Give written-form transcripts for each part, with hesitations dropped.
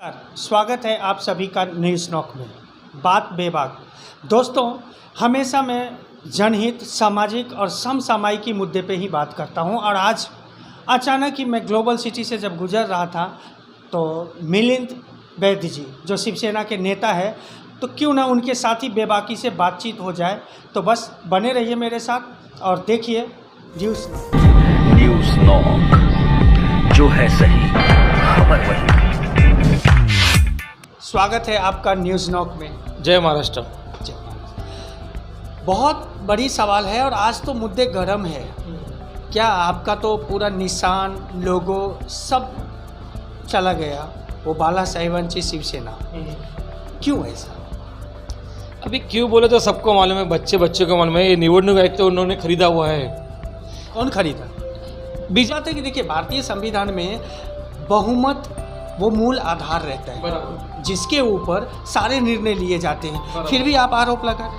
स्वागत है आप सभी का न्यूज़ नॉक में। बात बेबाक। दोस्तों, हमेशा मैं जनहित, सामाजिक और समसामयिकी मुद्दे पे ही बात करता हूं और आज अचानक ही मैं ग्लोबल सिटी से जब गुजर रहा था तो मिलिंद वैद्य जी जो शिवसेना के नेता है, तो क्यों ना उनके साथ ही बेबाकी से बातचीत हो जाए। तो बस बने रहिए मेरे साथ और देखिए न्यूज़ नॉक, जो है सही खबर वही। स्वागत है आपका न्यूज़ नॉक में। जय महाराष्ट्र। बहुत बड़ी सवाल है और आज तो मुद्दे गर्म है। क्या आपका तो पूरा निशान, लोगो सब चला गया, वो बालासाहेबांची शिवसेना, क्यों ऐसा? अभी क्यों बोले तो सबको मालूम है, बच्चे को मालूम है। ये निवडणूक आयोग तो उन्होंने खरीदा हुआ है। कौन खरीदा? बात है कि देखिए, भारतीय संविधान में बहुमत वो मूल आधार रहता है जिसके ऊपर सारे निर्णय लिए जाते हैं, फिर भी आप आरोप लगा रहे हैं।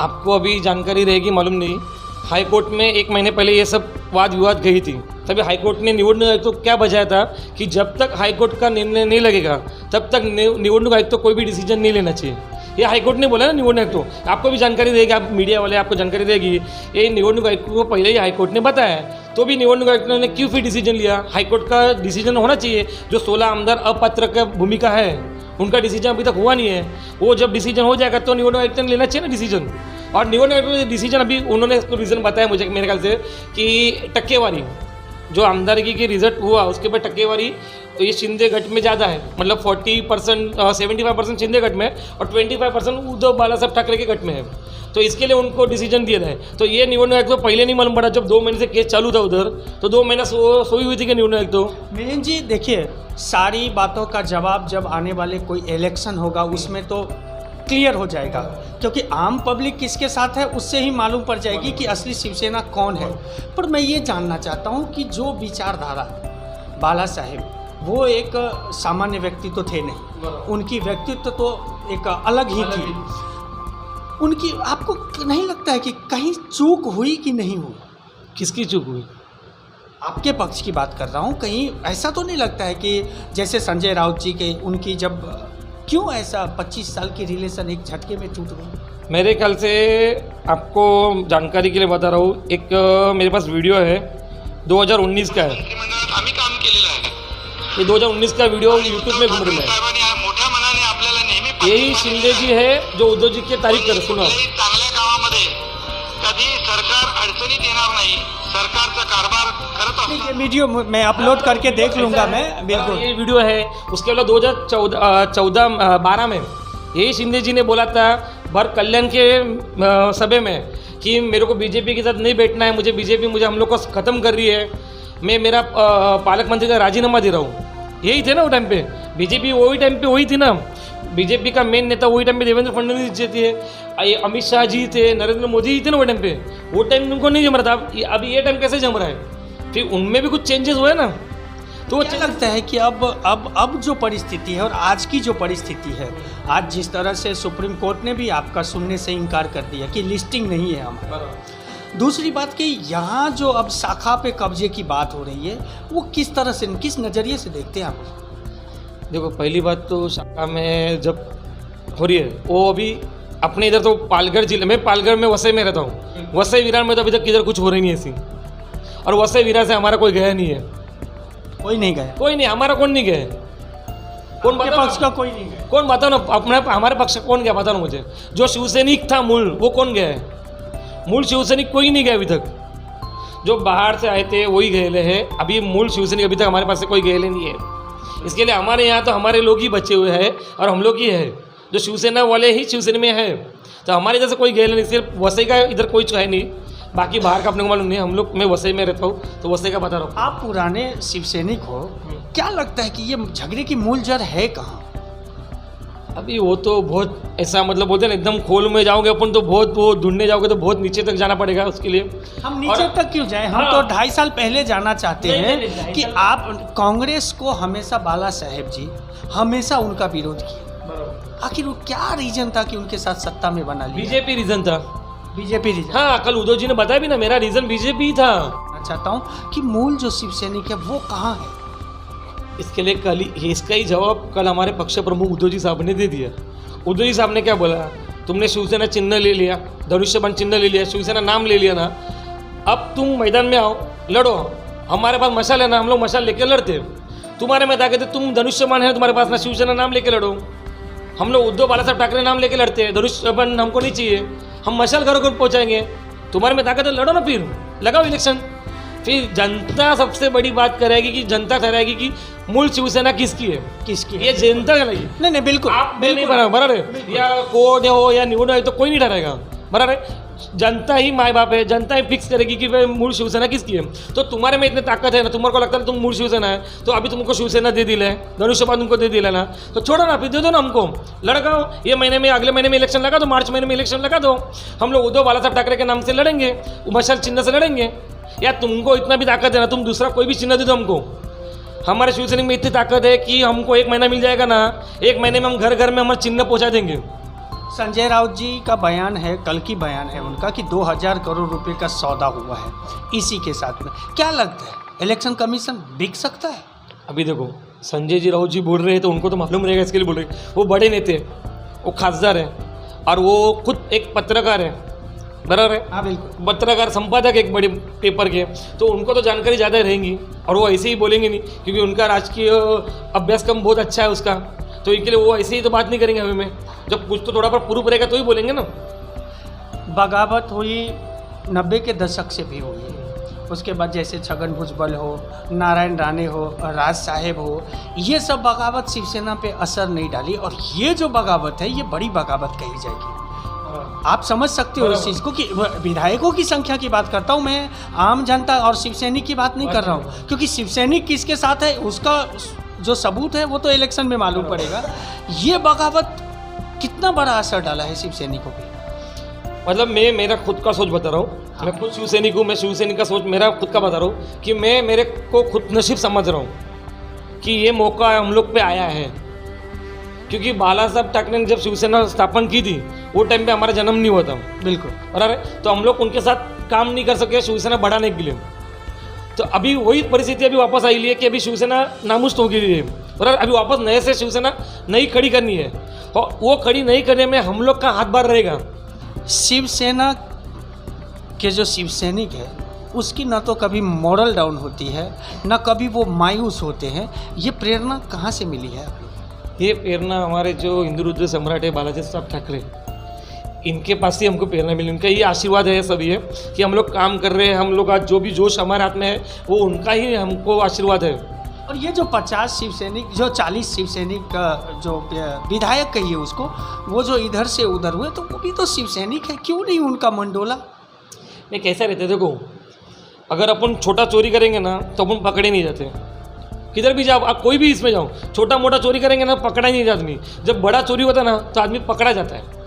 आपको अभी जानकारी रहेगी, मालूम नहीं, हाई कोर्ट में 1 महीने पहले ये सब वाद विवाद गई थी। तभी हाई कोर्ट ने निवडणूक आयोग तो क्या बजाया था कि जब तक हाई कोर्ट का निर्णय नहीं लगेगा तब तक निवडणूक आयोग तो कोई भी डिसीजन नहीं लेना चाहिए। ये हाई कोर्ट ने बोला ना निवडणूक आयोग। तो आपको भी जानकारी देगी, आप मीडिया वाले आपको जानकारी देगी, ये निवडणूक आयोग को पहले ही हाई कोर्ट ने बताया है। तो भी निवडणूक आयोग ने क्यों फिर डिसीजन लिया? हाई कोर्ट का डिसीजन होना चाहिए। जो 16 आमदार अपात्र का भूमिका है उनका डिसीजन अभी तक हुआ नहीं है। वो जब डिसीजन हो जाएगा तो निवडणूक आयोग ने लेना चाहिए ना डिसीजन। और निवडणूक आयोग ने डिसीजन अभी उन्होंने इसको रीज़न बताया मुझे मेरे ख्याल से कि टक्केवारी जो आमदारगी की रिजल्ट हुआ उसके बाद टक्केवारी ये शिंदे गट में ज़्यादा है। मतलब 40% 75% शिंदे गट में और 25% उद्धव बालासाहेब ठाकरे के गट में है। तो इसके लिए उनको डिसीजन दिया है। तो ये निवडणूक आयोग तो पहले नहीं मालूम पड़ा, जब 2 महीने से केस चालू था उधर, तो 2 महीना सोई हुई थी कि निवडणूक आयोग तो। मिलिंद जी देखिए, सारी बातों का जवाब जब आने वाले कोई इलेक्शन होगा उसमें तो क्लियर हो जाएगा, क्योंकि आम पब्लिक किसके साथ है उससे ही मालूम पड़ जाएगी कि असली शिवसेना कौन है। पर मैं ये जानना चाहता हूँ कि जो विचारधारा बाला साहेब, वो एक सामान्य व्यक्ति तो थे नहीं, उनकी व्यक्तित्व तो एक अलग ही थी। उनकी आपको नहीं लगता है कि कहीं चूक हुई कि नहीं हुई? किसकी चूक हुई? आपके पक्ष की बात कर रहा हूँ। कहीं ऐसा तो नहीं लगता है कि जैसे संजय राउत जी के, उनकी जब क्यों ऐसा 25 साल की रिलेशन एक झटके में टूट गई? मेरे ख्याल से आपको जानकारी के लिए बता रहा हूँ, एक मेरे पास वीडियो है 2019 का है। आम्ही काम केलेलं आहे। ये 2019 का वीडियो यूट्यूब में घूम रहा है। साहेबांनी मोठ्या मनाने आपल्याला नेहमी यही शिंदे जी है जो उद्धव जी की तारीफ कर, सुनो। चांगल्या कामामध्ये कधी सरकार अडचणीत येणार नाही, सरकारचा कारभार करत असतो। ये वीडियो मैं अपलोड करके देख लूँगा मैं, बिल्कुल। ये वीडियो है उसके बाद 2014-12 में यही शिंदे जी ने बोला था भर कल्याण के सभा में कि मेरे को बीजेपी के साथ नहीं बैठना है, मुझे बीजेपी मुझे हम लोग को ख़त्म कर रही है, मैं मेरा पालक मंत्री का राजीनामा दे रहा हूँ। यही थे ना वो टाइम पे बीजेपी, वही टाइम पे वही थी ना बीजेपी का मेन नेता। वही टाइम पे देवेंद्र फडणवीस जी थे, अमित शाह जी थे, नरेंद्र मोदी जी थे ना वो टाइम पे। वो टाइम उनको नहीं जम रहा था, अभी ये टाइम कैसे जम रहा है? फिर उनमें भी कुछ चेंजेस हुए ना। तो वो क्या लगता है कि अब जो परिस्थिति है और आज की जो परिस्थिति है, आज जिस तरह से सुप्रीम कोर्ट ने भी आपका सुनने से इनकार कर दिया कि लिस्टिंग नहीं है हमारी। दूसरी बात कि यहाँ जो अब शाखा पे कब्जे की बात हो रही है, वो किस तरह से, किस नज़रिए से देखते हैं आप? देखो, पहली बात तो शाखा में जब हो रही है वो अभी अपने इधर तो पालघर जिले में, पालघर में वसई में रहता हूँ, वसई विरार में तो अभी तक किधर कुछ हो रही नहीं ऐसी। और वसई विरार से हमारा कोई गया नहीं है, कोई नहीं गया, कोई नहीं, हमारा कौन नहीं गया। कौन आपके बताओ पक्ष का कोई नहीं गया? कौन बताओ ना, अपने हमारे पक्ष का कौन गया बताओ ना मुझे। जो शिवसैनिक था मूल, वो कौन गया है? मूल शिवसैनिक कोई नहीं गया अभी तक। जो बाहर से आए थे वही गए हैं, अभी मूल शिवसैनिक अभी तक हमारे पास से कोई गए नहीं है। इसके लिए हमारे यहाँ तो हमारे लोग ही बचे हुए हैं और हम लोग ही है जो शिवसेना वाले ही शिवसेना में है। तो हमारे इधर से कोई गए नहीं, सिर्फ वसई का इधर कोई है नहीं, बाकी बाहर का अपने को मालूम नहीं। हम लोग, मैं वसई में रहता हूँ तो वसई का बता रहा हूँ। आप पुराने शिवसैनिक हो, क्या लगता है कि ये झगड़े की मूल जड़ है कहाँ? अभी वो तो बहुत ऐसा, मतलब बोलते हैं ना, एकदम खोल में जाओगे अपन तो बहुत, वो ढूंढने जाओगे तो बहुत नीचे तक जाना पड़ेगा उसके लिए। हम नीचे तक क्यों जाएं? हम तो 2.5 साल पहले जाना चाहते हैं कि आप कांग्रेस को हमेशा बाला साहेब जी हमेशा उनका विरोध किया। आखिर वो क्या रीजन था कि उनके साथ सत्ता में बना लिया? बीजेपी रीजन था। BJP reason? हाँ, कल उद्धव जी ने बताया भी ना, मेरा रीजन बीजेपी था। मैं चाहता हूँ कि मूल जो शिवसैनिक है वो कहाँ है? इसके लिए इसका ही जवाब कल हमारे पक्ष प्रमुख उद्धव जी साहब ने दे दिया। उद्धव जी साहब ने क्या बोला, तुमने शिवसेना चिन्ह ले लिया, धनुष्यबाण चिन्ह ले लिया, शिवसेना नाम ले लिया ना, अब तुम मैदान में आओ, लड़ो, हमारे पास मशाल है ना, हम लोग मशाल लेके लड़ते। तुम्हारे में ताकत है, तुम धनुष्यबाण है तुम्हारे पास ना, शिवसेना नाम लेके लड़ो। हम लोग उद्धव बाला साहब ठाकरे नाम लेके लड़ते हैं, धनुष्यबाण हमको नहीं चाहिए, हम मशाल घरों को पहुँचाएंगे। तुम्हारे में ताकत है, लड़ो ना, फिर लगाओ इलेक्शन। फिर जनता सबसे बड़ी बात करेगी कि जनता ठहराएगी कि मूल शिवसेना किसकी है, किसकी ये जनता ठहराएगी। नहीं बिल्कुल आप नहीं बराबर है, या कोड हो या निवड हो तो कोई नहीं ठहराएगा, बराबर है। जनता ही माँ बाप है, जनता ही फिक्स करेगी कि भाई मूल शिवसेना किसकी है। तो तुम्हारे में इतनी ताकत है ना, तुम्हारे को लगता है तुम मूल शिवसेना है, तो अभी तुमको शिवसेना दे दिला है, धनुष्यबाण तुमको दे दिला ना, तो छोड़ो ना, फिर दे दो ना हमको, लड़काओ। ये महीने में, अगले महीने में इलेक्शन लगा दो, मार्च महीने में इलेक्शन लगा दो, हम लोग उद्धव बाला साहब ठाकरे के नाम से लड़ेंगे, मशाल चिन्ह से लड़ेंगे। या तुमको इतना भी ताकत है ना, तुम दूसरा कोई भी चिन्ह दे दो हमको, हमारे शिवसैनिक में इतनी ताकत है कि हमको 1 महीना मिल जाएगा ना, 1 महीने में हम घर घर में हमारा चिन्ह पहुंचा देंगे। संजय राउत जी का बयान है, कल की बयान है उनका कि 2000 करोड़ रुपए का सौदा हुआ है इसी के साथ में। क्या लगता है इलेक्शन कमीशन बिक सकता है? अभी देखो, संजय जी राउत जी बोल रहे हैं तो उनको तो मालूम रहेगा, इसके लिए बोल रहे हैं। वो बड़े नेते, वो खासदार है और वो खुद एक पत्रकार है, बराबर है। हाँ बिल्कुल, पत्रकार संपादक एक बड़े पेपर के, तो उनको तो जानकारी ज़्यादा रहेंगी और वो ऐसे ही बोलेंगे नहीं, क्योंकि उनका राजकीय अभ्यासक्रम बहुत अच्छा है उसका, तो इसके लिए वो ऐसे ही तो बात नहीं करेंगे हमें में। जब कुछ तो थोड़ा पर प्रूफ रहेगा तो ही बोलेंगे ना। बगावत हुई 90 के दशक से भी हुई, उसके बाद जैसे छगन भुजबल हो, नारायण राणे हो, राज साहेब हो, ये सब बगावत शिवसेना पे असर नहीं डाली, और ये जो बगावत है ये बड़ी बगावत कही जाएगी। आप समझ सकते हो इस चीज़ को कि विधायकों की संख्या की बात करता हूँ मैं, आम जनता और शिवसैनिक की बात नहीं कर रहा हूँ, क्योंकि शिवसैनिक किसके साथ है उसका जो सबूत है वो तो इलेक्शन में मालूम पड़ेगा। ये बगावत कितना बड़ा असर डाला है शिवसैनिकों पे? मतलब मैं मेरा खुद का सोच बता रहा हूँ, मैं खुद शिवसैनिक हूँ, मैं शिवसैनिक का सोच मेरा खुद का बता रहा हूँ कि मैं मेरे को खुद नसीब समझ रहा हूँ कि ये मौका हम लोग पे आया है, क्योंकि बाला साहब ठाकरे ने जब शिवसेना स्थापन की थी वो टाइम पे हमारा जन्म नहीं हुआ था, बिल्कुल बराबर है। तो हम लोग उनके साथ काम नहीं कर सके शिवसेना बढ़ाने के लिए। तो अभी वही परिस्थिति अभी वापस आई है कि अभी शिवसेना नामुश्त हो गई है, बराबर। अभी वापस नए से शिवसेना नई खड़ी करनी है, और वो खड़ी नहीं करने में हम लोग का हाथ बार रहेगा। शिवसेना के जो शिवसैनिक है उसकी ना तो कभी मॉरल डाउन होती है, ना कभी वो मायूस होते हैं। ये प्रेरणा कहाँ से मिली है? ये प्रेरणा हमारे जो हिंदू रुद्र सम्राट है बालाजी साहब ठाकरे, इनके पास ही हमको प्रेरणा मिली, उनका ये आशीर्वाद है सब ये कि हम लोग काम कर रहे हैं, हम लोग आज जो भी जोश हमारे हाथ में है वो उनका ही हमको आशीर्वाद है। और ये जो 50 शिवसैनिक, जो 40 शिवसैनिक का जो विधायक कहिए उसको, वो जो इधर से उधर हुए, तो वो भी तो शिवसैनिक है, क्यों नहीं उनका मंडोला? नहीं, कैसा रहते देखो, अगर अपन छोटा चोरी करेंगे ना तो अपन पकड़े नहीं जाते, किधर भी जाओ आप, कोई भी इसमें जाओ, छोटा मोटा चोरी करेंगे ना पकड़ा ही नहीं जाता आदमी। जब बड़ा चोरी होता ना तो आदमी पकड़ा जाता है।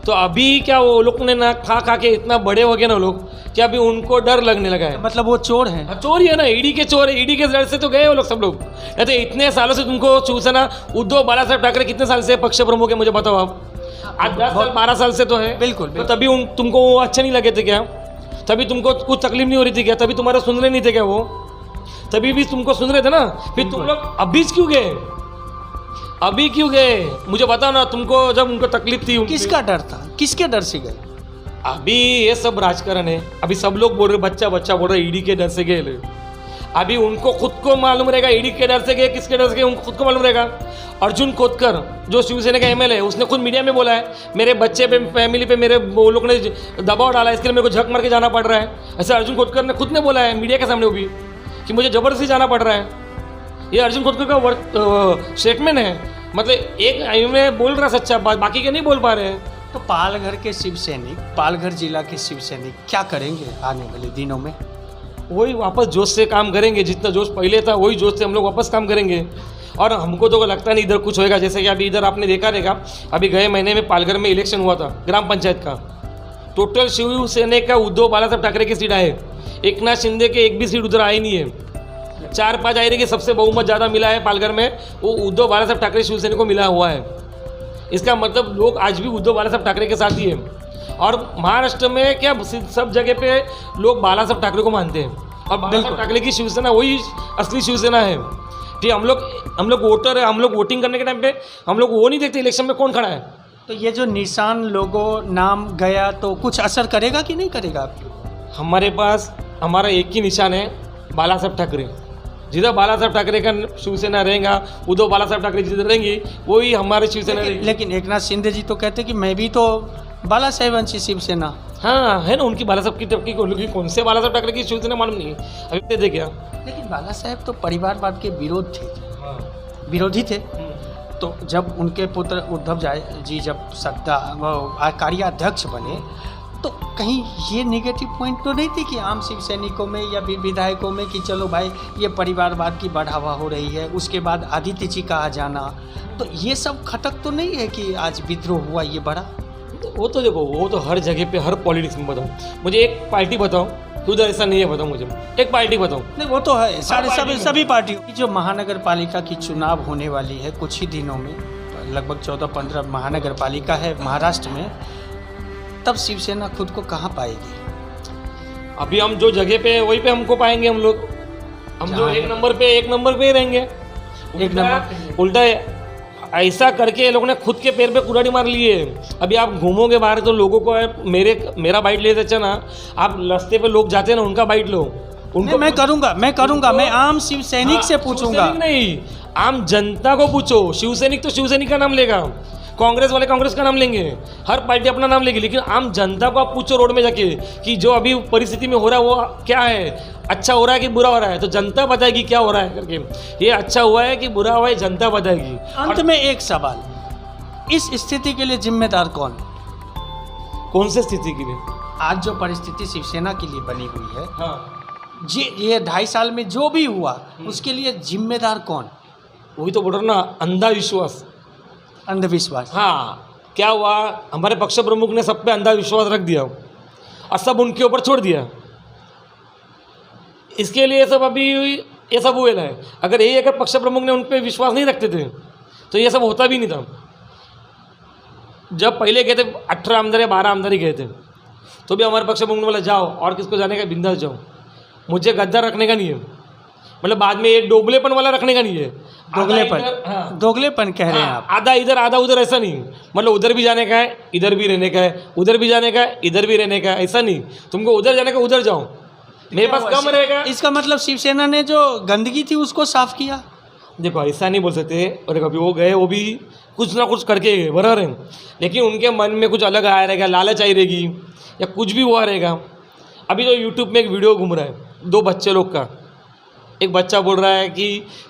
तो अभी क्या वो लोग ने ना खा के इतना बड़े हो गए ना लोग, कि अभी उनको डर लगने लगा है। मतलब वो चोर हैं? चोर ही है ना, ईडी के चोर है, ईडी के डर से तो गए वो लोग सब लोग। या तो इतने सालों से तुमको शिवसेना, उद्धव बाला साहब ठाकरे कितने साल से पक्ष प्रमुख है मुझे बताओ आप? आज 10 साल 12 साल से तो है। बिल्कुल, तो तभी तुमको वो अच्छे नहीं लगे थे क्या? तभी तुमको कुछ तकलीफ नहीं हो रही थी क्या? तभी तुम्हारे सुन रहे नहीं थे क्या वो? तभी भी तुमको सुन रहे थे ना, फिर तुम लोग अभी क्यों गए? अभी क्यों गए मुझे बताओ ना। तुमको जब उनको तकलीफ थी, किसका डर था, किसके डर से गए? अभी ये सब राजकारण है। अभी सब लोग बोल रहे, बच्चा बोल रहे ईडी के डर से गए। अभी उनको खुद को मालूम रहेगा ईडी के डर से गए, किसके डर से गए उनको खुद को मालूम रहेगा। अर्जुन खोतकर जो शिवसेना का एमएलए है, उसने खुद मीडिया में बोला है मेरे बच्चे पे, फैमिली पे मेरे वो लोग ने दबाव डाला, इसके लिए मेरे को झक मार के जाना पड़ रहा है। ऐसे अर्जुन खोतकर ने खुद ने बोला है मीडिया के सामने वो भी, कि मुझे ज़बरदस्ती जाना पड़ रहा है। ये अर्जुन खोतकर का स्टेटमेंट है, मतलब एक में बोल रहा सच्चा बात, बाकी के नहीं बोल पा रहे हैं। तो पालघर के शिवसैनिक, पालघर जिला के शिवसैनिक क्या करेंगे आने वाले दिनों में? वही वापस जोश से काम करेंगे, जितना जोश पहले था वही जोश से हम लोग वापस काम करेंगे। और हमको तो लगता नहीं इधर कुछ होएगा। जैसे कि अभी इधर आपने देखा रहेगा, अभी गए महीने में पालघर में इलेक्शन हुआ था ग्राम पंचायत का। टोटल शिवसेना का उद्धव बाला साहब ठाकरे की सीट आए, एकनाथ शिंदे के एक भी सीट उधर आई नहीं है। 4-5 आई रही कि सबसे बहुमत ज़्यादा मिला है पालघर में, वो उद्धव बाला साहब ठाकरे शिवसेना को मिला हुआ है। इसका मतलब लोग आज भी उद्धव बाला साहब ठाकरे के साथ ही हैं। और महाराष्ट्र में क्या सब जगह पे लोग बाला साहब ठाकरे को मानते हैं, और बाला साहब ठाकरे की शिवसेना वही असली शिवसेना है। ठीक है, हम लोग वोटर है, हम लोग वोटिंग करने के टाइम पे हम लोग वो नहीं देखते इलेक्शन में कौन खड़ा है। तो ये जो निशान लोगो नाम गया तो कुछ असर करेगा कि नहीं करेगा? हमारे पास हमारा एक ही निशान है, बाला साहब ठाकरे। जिधर बाला साहब ठाकरे का शिवसेना रहेगा, उधर बाला साहब ठाकरे जिधर रहेंगी वही हमारे शिवसेना रहेगी। लेकिन एक नाथ शिंदे जी तो कहते कि मैं भी तो बाला साहेबांची शिवसेना। हाँ है ना, उनकी बाला साहब की तरफ की कौन से बाला साहब ठाकरे की शिवसेना मालूम नहीं, अभी दे क्या। लेकिन बाला साहेब तो परिवारवाद के विरोधी थे। तो जब उनके पुत्र उद्धव जी जब कार्याध्यक्ष बने तो कहीं ये नेगेटिव पॉइंट तो नहीं थी कि आम शिव सैनिकों में या विधायकों में कि चलो भाई ये परिवारवाद की बढ़ावा हो रही है, उसके बाद आदित्य जी का आ जाना, तो ये सब खटक तो नहीं है कि आज विद्रोह हुआ ये बड़ा? वो तो देखो, वो तो हर जगह पे हर पॉलिटिक्स में बताओ, मुझे एक पार्टी बताओ, उधर ऐसा नहीं है बताओ, मुझे एक पार्टी बताओ। नहीं वो तो है, सभी पार्टियों की जो महानगर पालिका की चुनाव होने वाली है कुछ ही दिनों में, लगभग 14-15 महानगर पालिका है महाराष्ट्र में, तब शिवसेना खुद को कहाँ पाएगी? अभी हम जो जगह पे वहीं पे हमको पाएंगे, हम लोग हम जो एक नंबर पे ही रहेंगे। एक नंबर उल्टा ऐसा करके ये लोगों ने खुद के पैर पे कुल्हाड़ी मार ली है। अभी आप घूमोगे बाहर तो लोगों को मेरा बाइट लेते अच्छा ना, आप रास्ते पे लोग जाते हैं ना, उनका बाइट लो, उनको मैं करूंगा मैं आम शिव सैनिक से पूछूंगा। नहीं, आम जनता को पूछो। शिवसैनिक तो शिवसैनिक का नाम लेगा, कांग्रेस वाले कांग्रेस का नाम लेंगे, हर पार्टी अपना नाम लेगी, लेकिन आम जनता को आप पूछो रोड में जाके कि जो अभी परिस्थिति में हो रहा है वो क्या है, अच्छा हो रहा है कि बुरा हो रहा है, तो जनता बताएगी क्या हो रहा है करके। ये अच्छा हुआ है कि बुरा हुआ है जनता बताएगी। अंत में एक सवाल, इस स्थिति के लिए जिम्मेदार कौन से स्थिति के लिए? आज जो परिस्थिति शिवसेना के लिए बनी हुई है, हाँ, ये 2.5 साल में जो भी हुआ उसके लिए जिम्मेदार कौन? वही तो बोल रहा ना, अंधविश्वास, अंधविश्वास। हाँ, क्या हुआ, हमारे पक्ष प्रमुख ने सब पे अंधविश्वास रख दिया और सब उनके ऊपर छोड़ दिया। इसके लिए सब अभी ये सब हुए है। अगर यही अगर पक्ष प्रमुख ने उन पर विश्वास नहीं रखते थे तो ये सब होता भी नहीं था। जब पहले गए थे 18 आमदार या 12 आमदार ही गए थे, तो भी हमारे पक्ष प्रमुख ने बोला जाओ और किसको जाने का बिंदास जाओ, मुझे गद्दार रखने का नहीं है, मतलब बाद में ये डोगलेपन वाला रखने का नहीं है। दोगलेपन कह रहे हैं आप? आधा इधर आधा उधर ऐसा नहीं, मतलब उधर भी जाने का है, इधर भी रहने का है, उधर भी जाने का है, इधर भी रहने का है, ऐसा नहीं। तुमको उधर जाने का उधर जाओ, मेरे पास कम रहेगा। इसका मतलब शिवसेना ने जो गंदगी थी उसको साफ किया? देखो ऐसा नहीं बोल सकते, और अभी वो गए, वो भी कुछ ना कुछ करके गए बराबर है, लेकिन उनके मन में कुछ अलग आया रहेगा, लालच आई रहेगी या कुछ भी हुआ रहेगा। अभी तो यूट्यूब में एक वीडियो घूम रहा है 2 बच्चे लोग का। एक बच्चा बोल रहा है कि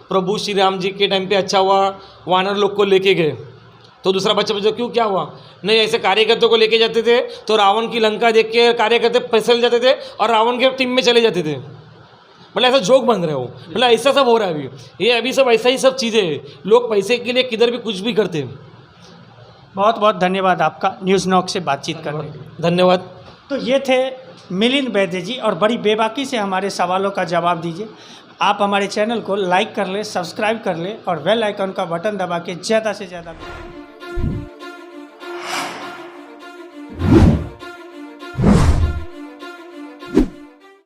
प्रभु श्री राम जी के टाइम पे अच्छा हुआ वानर लोग को लेके गए, तो दूसरा बच्चा पूछा क्यों क्या हुआ? नहीं, ऐसे कार्यकर्ताओं को लेके जाते थे तो रावण की लंका देख के कार्यकर्ता फिसल जाते थे और रावण के टीम में चले जाते थे, मतलब ऐसा जोक बन रहे हो, मतलब ऐसा सब हो रहा है अभी। ये अभी सब ऐसा ही सब चीज़ें हैं, लोग पैसे के लिए किधर भी कुछ भी करते हैं। बहुत बहुत धन्यवाद आपका न्यूज़ नॉक से बातचीत करने के लिए। धन्यवाद। तो ये थे मिलिंद वैद्य जी, और बड़ी बेबाकी से हमारे सवालों का जवाब दीजिए। आप हमारे चैनल को लाइक कर लें, सब्सक्राइब कर लें और बेल आइकन का बटन दबा के ज़्यादा से ज़्यादा